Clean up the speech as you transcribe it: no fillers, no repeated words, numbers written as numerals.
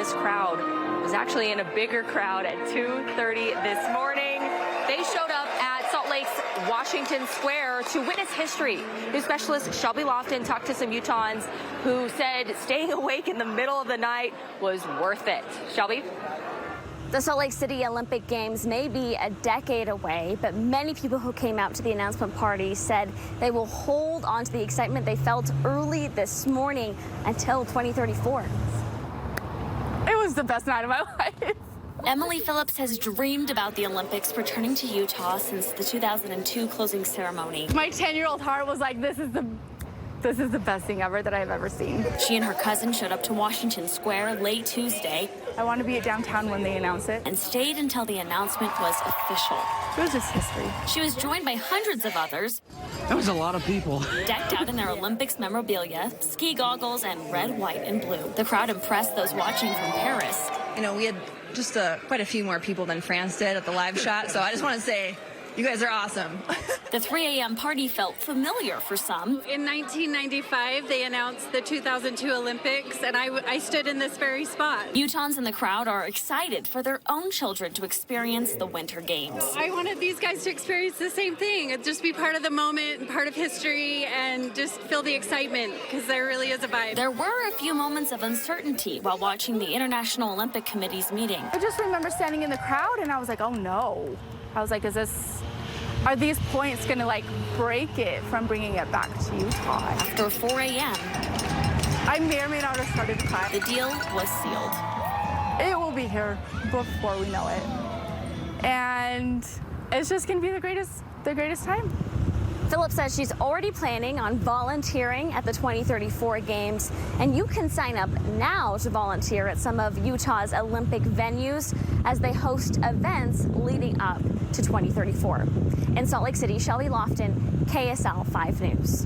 this crowd was actually in a bigger crowd at 2:30 this morning. They showed up at Salt Lake's Washington Square to witness history. News specialist Shelby Lofton talked to some Utahns who said staying awake in the middle of the night was worth it. Shelby? The Salt Lake City Olympic Games may be a decade away, but many people who came out to the announcement party said they will hold on to the excitement they felt early this morning until 2034. It was the best night of my life. Emily Phillips has dreamed about the Olympics returning to Utah since the 2002 closing ceremony. My 10-year-old heart was like, this is the best thing ever that I've ever seen. She and her cousin showed up to Washington Square late Tuesday. I want to be at downtown when they announce it. And stayed until the announcement was official. It was just history. She was joined by hundreds of others. That was a lot of people. Decked out in their Olympics memorabilia, ski goggles, and red, white, and blue. The crowd impressed those watching from Paris. You know, we had just quite a few more people than France did at the live shot, so I just want to say, you guys are awesome. The 3 a.m. party felt familiar for some. In 1995, they announced the 2002 Olympics, and I stood in this very spot. Utahns in the crowd are excited for their own children to experience the Winter Games. I wanted these guys to experience the same thing, and just be part of the moment, and part of history, and just feel the excitement, because there really is a vibe. There were a few moments of uncertainty while watching the International Olympic Committee's meeting. I just remember standing in the crowd and I was like, oh no. I was like, are these points going to like break it from bringing it back to Utah? After 4 a.m., I may or may not have started to cry. the deal was sealed. It will be here before we know it. And it's just going to be the greatest time. Phillips says she's already planning on volunteering at the 2034 Games, and you can sign up now to volunteer at some of Utah's Olympic venues as they host events leading up to 2034. In Salt Lake City, Shelby Lofton, KSL 5 News.